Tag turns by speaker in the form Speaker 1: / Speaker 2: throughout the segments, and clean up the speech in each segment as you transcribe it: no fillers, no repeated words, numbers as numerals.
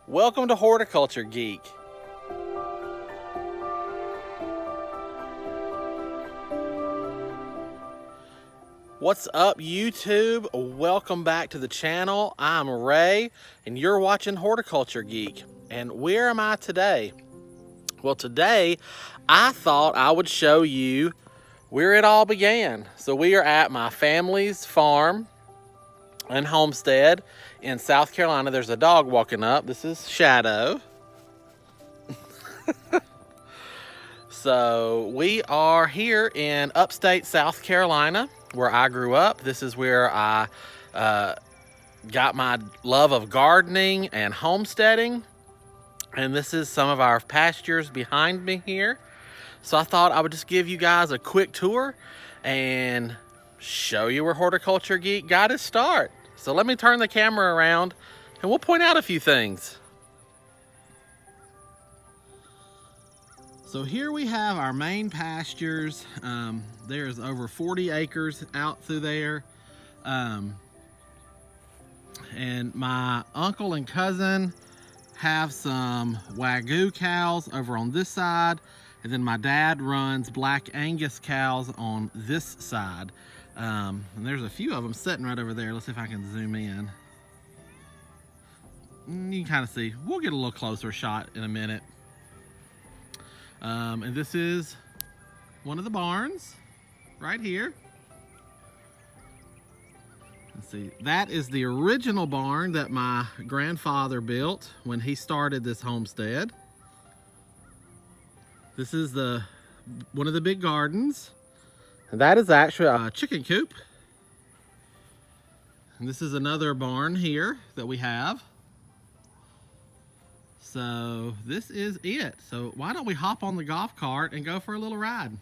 Speaker 1: Welcome to Horticulture, Geek. What's up, YouTube? Welcome back to the channel. I'm Ray, and you're watching Horticulture, Geek. And where am I today? Well, today I thought I would show you where it all began. So we are at my family's farm and homestead in South Carolina. There's a dog walking up. This is Shadow. So we are here in upstate South Carolina, where I grew up. This is where I got my love of gardening and homesteading. And this is some of our pastures behind me here. So I thought I would just give you guys a quick tour and show you where Horticulture Geek got his start. So let me turn the camera around and we'll point out a few things. So here we have our main pastures. There's over 40 acres out through there. And my uncle and cousin have some Wagyu cows over on this side. And then my dad runs Black Angus cows on this side. And there's a few of them sitting right over there. Let's see if I can zoom in. You can kind of see. We'll get a little closer shot in a minute. And this is one of the barns right here. Let's see. That is the original barn that my grandfather built when he started this homestead. This is one of the big gardens. And that is actually a chicken coop. And this is another barn here that we have. So this is it. So why don't we hop on the golf cart and go for a little ride?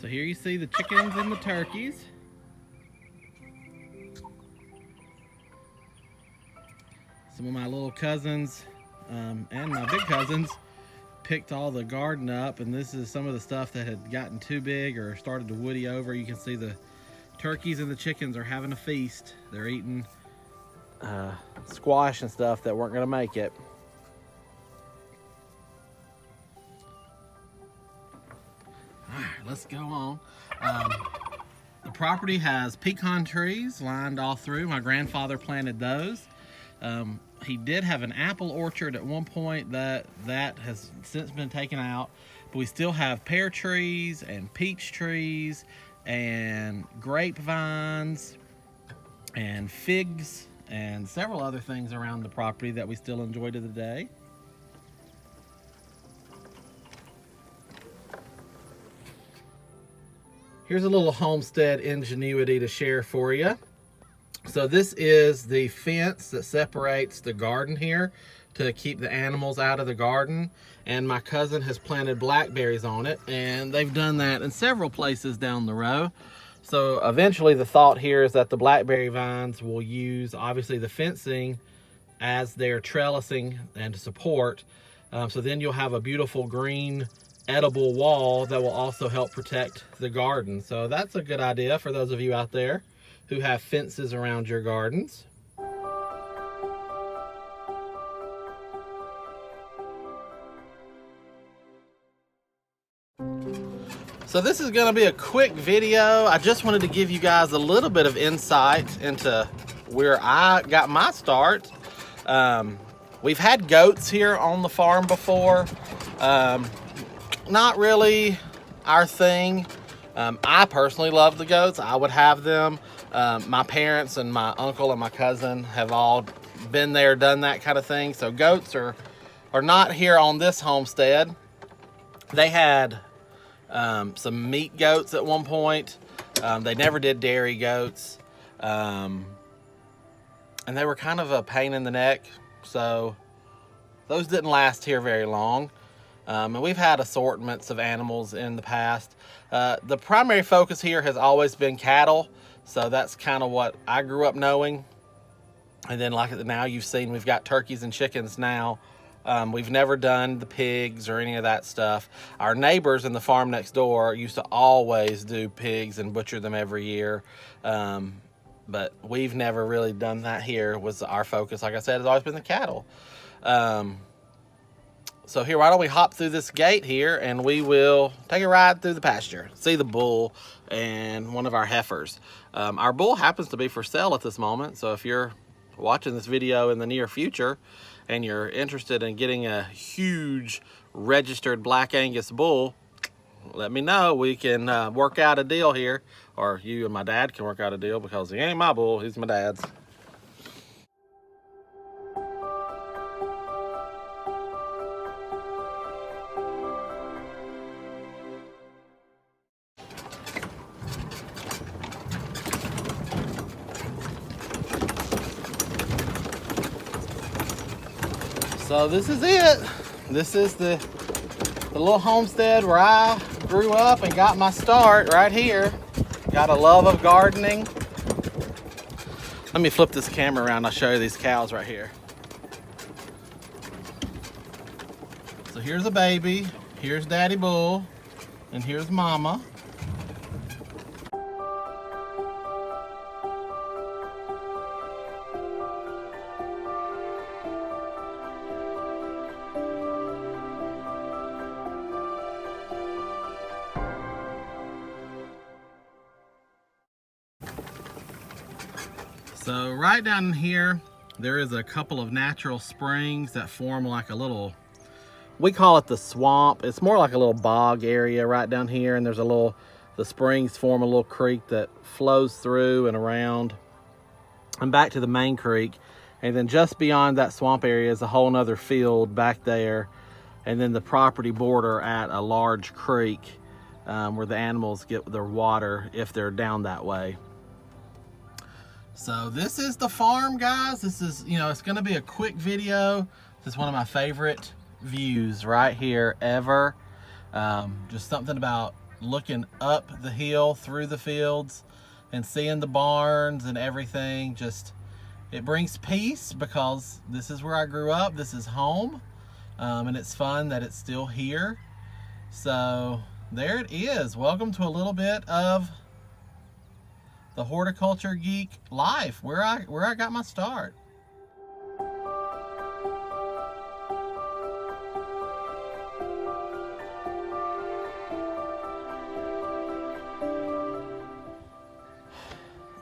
Speaker 1: So here you see the chickens and the turkeys. Some of my little cousins and my big cousins picked all the garden up, and this is some of the stuff that had gotten too big or started to woody over. You can see the turkeys and the chickens are having a feast. They're eating squash and stuff that weren't gonna make it. Let's go on. The property has pecan trees lined all through. My grandfather planted those. He did have an apple orchard at one point that has since been taken out, but we still have pear trees and peach trees and grapevines and figs and several other things around the property that we still enjoy to the day. Here's a little homestead ingenuity to share for you. So this is the fence that separates the garden here to keep the animals out of the garden. And my cousin has planted blackberries on it, and they've done that in several places down the row. So eventually the thought here is that the blackberry vines will use obviously the fencing as their trellising and support. So then you'll have a beautiful green edible wall that will also help protect the garden. So that's a good idea for those of you out there who have fences around your gardens. So this is going to be a quick video. I just wanted to give you guys a little bit of insight into where I got my start. We've had goats here on the farm before. Not really our thing. I personally love the goats. I would have them. My parents and my uncle and my cousin have all been there, done that kind of thing. So goats are not here on this homestead. They had some meat goats at one point. They never did dairy goats. And they were kind of a pain in the neck. So those didn't last here very long. And we've had assortments of animals in the past. The primary focus here has always been cattle, so that's kind of what I grew up knowing. And then like now you've seen we've got turkeys and chickens now. We've never done the pigs or any of that stuff. Our neighbors in the farm next door used to always do pigs and butcher them every year. But we've never really done that here. Was our focus, like I said, has always been the cattle. So here, why don't we hop through this gate here and we will take a ride through the pasture, see the bull and one of our heifers. Our bull happens to be for sale at this moment, so if you're watching this video in the near future and you're interested in getting a huge registered Black Angus bull, let me know. We can work out a deal here, or you and my dad can work out a deal, because he ain't my bull, he's my dad's. So this is it. This is the little homestead where I grew up and got my start right here. Got a love of gardening. Let me flip this camera around. I'll show you these cows right here. So here's a baby, here's Daddy Bull, and here's Mama. So right down here, there is a couple of natural springs that form like a little, we call it the swamp. It's more like a little bog area right down here, and there's a little, the springs form a little creek that flows through and around and back to the main creek. And then just beyond that swamp area is a whole nother field back there, and then the property border at a large creek where the animals get their water if they're down that way. So this is the farm, guys. This is, you know, it's gonna be a quick video. This is one of my favorite views right here ever. Just something about looking up the hill through the fields and seeing the barns and everything. Just, it brings peace, because this is where I grew up. This is home. And it's fun that it's still here. So there it is. Welcome to a little bit of the Horticulture Geek life, where I got my start.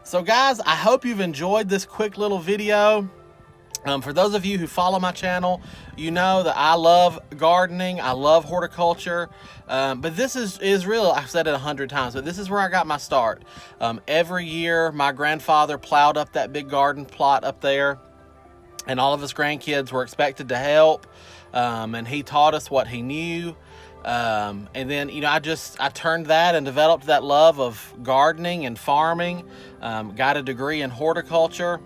Speaker 1: So guys, I hope you've enjoyed this quick little video. For those of you who follow my channel, you know that I love gardening, I love horticulture, but this is really, I've said it 100 times, but this is where I got my start. Every year, my grandfather plowed up that big garden plot up there, and all of his grandkids were expected to help, and he taught us what he knew. And then, you know, I turned that and developed that love of gardening and farming, got a degree in horticulture.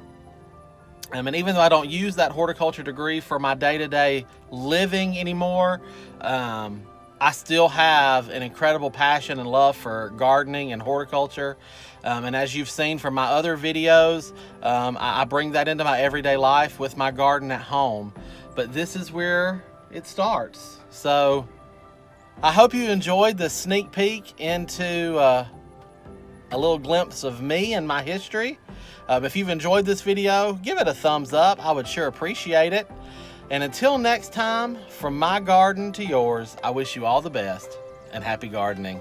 Speaker 1: And even though I don't use that horticulture degree for my day-to-day living anymore, I still have an incredible passion and love for gardening and horticulture. And as you've seen from my other videos, I bring that into my everyday life with my garden at home. But this is where it starts. So I hope you enjoyed the sneak peek into a little glimpse of me and my history. If you've enjoyed this video, give it a thumbs up. I would sure appreciate it. And until next time, from my garden to yours, I wish you all the best and happy gardening.